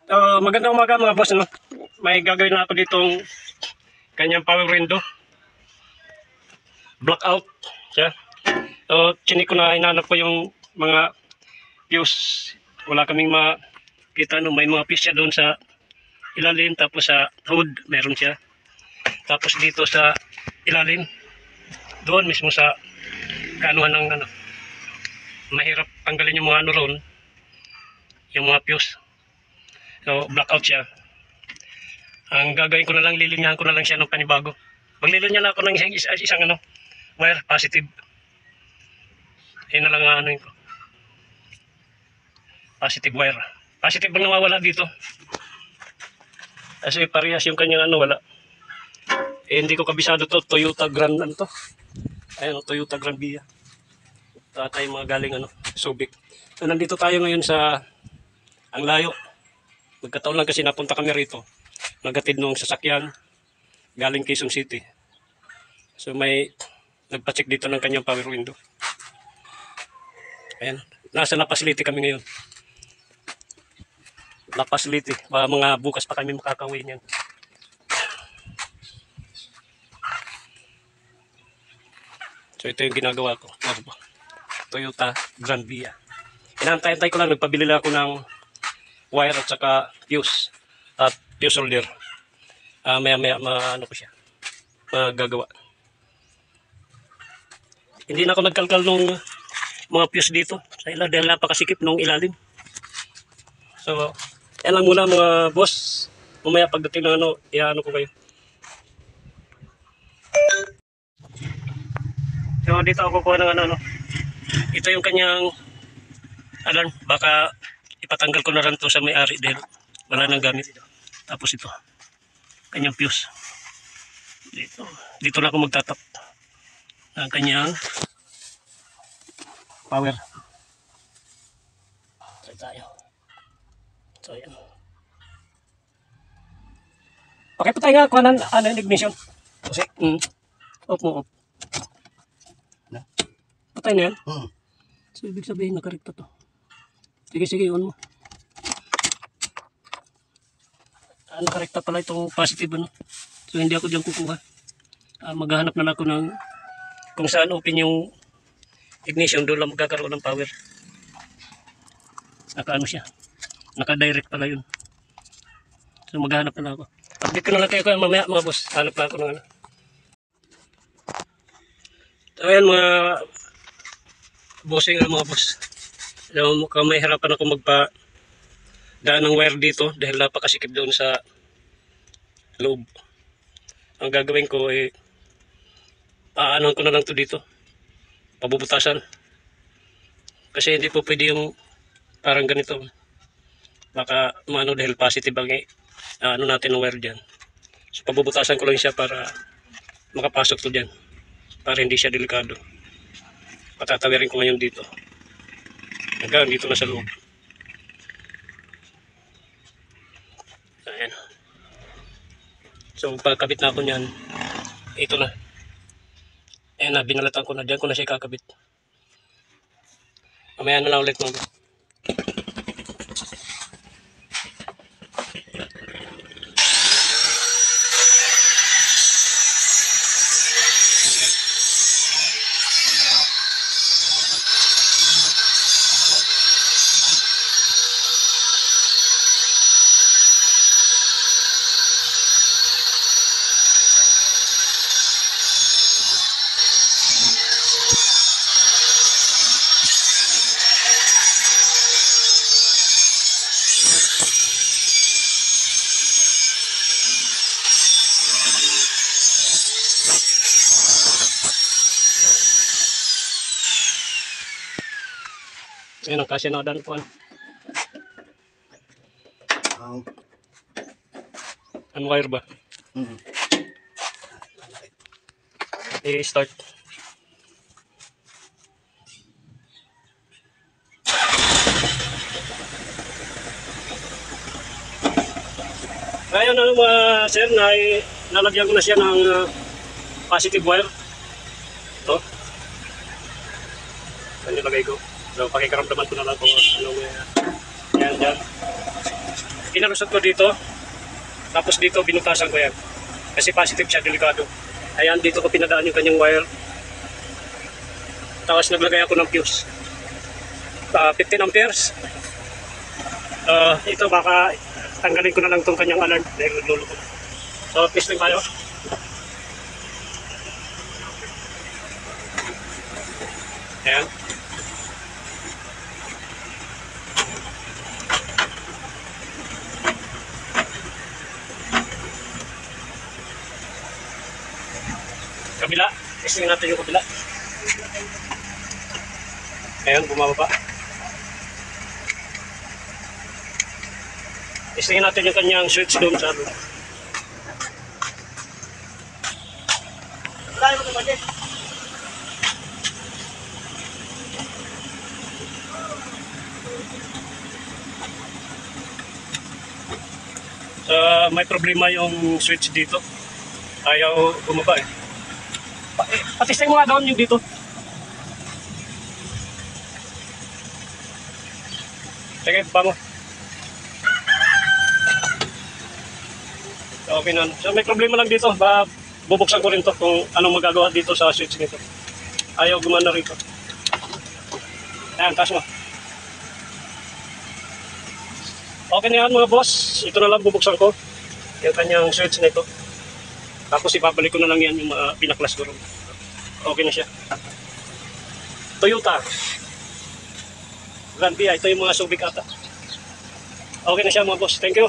Magandang umaga mga boss. Ano? May gagawin na ako ditong kanyang power window. Blackout siya. Chinik ko na, hinanap ko yung mga fuse. Wala kaming makita. No? May mga fuse siya doon sa ilalim. Tapos sa hood meron siya. Tapos dito sa ilalim. Doon mismo sa kaanuhan ng ano. Mahirap tanggalin yung mga ano ron. Yung mga fuse. So, blackout siya. Ang gagawin ko na lang, lilinyahan ko na lang siya ng panibago. Maglilinya na ako ng isang ano, wire, positive. Ayun na lang ano yun ko. Positive wire. Positive bang nawawala dito? Kasi parehas yung kanyang ano, wala. Hindi ko kabisado to, Toyota Grand, ano to? Ayun, Toyota Grand Via. Tayo mga galing ano, Subic. So, nandito tayo ngayon sa, ang layo. Magkataon lang kasi napunta kami rito. Nagatid nung sasakyan galing Quezon City. So may nagpa-check dito ng kanyang power window. Ayan. Nasa La Facility kami ngayon. La Facility. Mga bukas pa kami makakauwi niyan. So ito yung ginagawa ko. Toyota Grand Via. Inantay-antay ko lang. Nagpabili lang ako ng wire at saka fuse at fuse holder. Maya ano ko siya magagawa. Hindi na ako nagkalkal nung mga fuse dito sa ilalim dahil napakasikip nung ilalim. So yan lang muna mga boss, mamaya pagdating ng ano iano ko kayo. So dito ako kukuha ng ano, ito yung kanyang alarm, baka ipatanggal ko na rin to sa may-ari dahil wala nang gamit. Tapos ito, kanyang fuse. Dito na ako magtatap ng kanyang power. Try tayo. So yan. Pakipatay nga kung ano yung ignition. Kasi, off mo, off. Patay na yan? So ibig sabihin nakarekta to. Sige, on mo. Nakarekta pala itong positive ano. So hindi ako diyan kukuha. Maghahanap na ako ng kung saan open yung ignition, doon lang magkakaroon ng power. Naka-ano siya. Naka-direct pala yun. So maghahanap na ako. Update ko na lang kayo mamaya mga boss. Hanap na ako ng ano. So ayan mga bossing mga boss. Mukhang may harapan ako magpa-daan ng wire dito dahil napakasikip doon sa loob. Ang gagawin ko ay aanon ko na lang to dito. Pabubutasan. Kasi hindi po pwede yung parang ganito. Baka maano dahil positive ang ano natin ng wire dyan. So pabubutasan ko lang siya para makapasok to dyan. Para hindi siya delikado. Patatawirin ko ngayon dito. Hanggang dito na sa loob. Ayan. So pagkabit na ako niyan, ito na. Ayan na, binalatan ko na dyan ko na siya kakabit. Mamaya na lang ulit mga. Ayan ang kasya na dan po. Ano wire ba? I-start. Ayan na mga sir, nalagyan ko na siya ng positive wire. Ito. Saan nilagay ko? So, pakikaramdaman ko na lang kung ano yan dyan. Pinalusot ko dito. Tapos dito binutasan ko yan. Kasi positive siya, delikado. Ayan, dito ko pinadaan yung kanyang wire. Tapos naglagay ako ng fuse. 15 amperes. Ito baka tanggalin ko na lang itong kanyang alarm dahil naglulukot. So, testing tayo. Ayan. Kabila. Testing natin yung kabila. Ayan, bumababa. Testing natin yung kanyang switch doon sa loob. May problema yung switch dito. Ayaw bumaba eh. Patisting mo nga doon yung dito. Sige, pa mo. Okay na. So may problema lang dito. Bubuksan ko rin to kung anong magagawa dito sa switch nito. Ayaw gumana rito. Ayan, taas mo. Okay na yan mga boss. Ito na lang bubuksan ko. Yung kanyang switch nito. Tapos ipabalik ko na lang yan yung pinaklas ko rin. Okay na siya. Toyota. Grand Via. Ito yung mga Subic ata. Okay na siya mga boss. Thank you.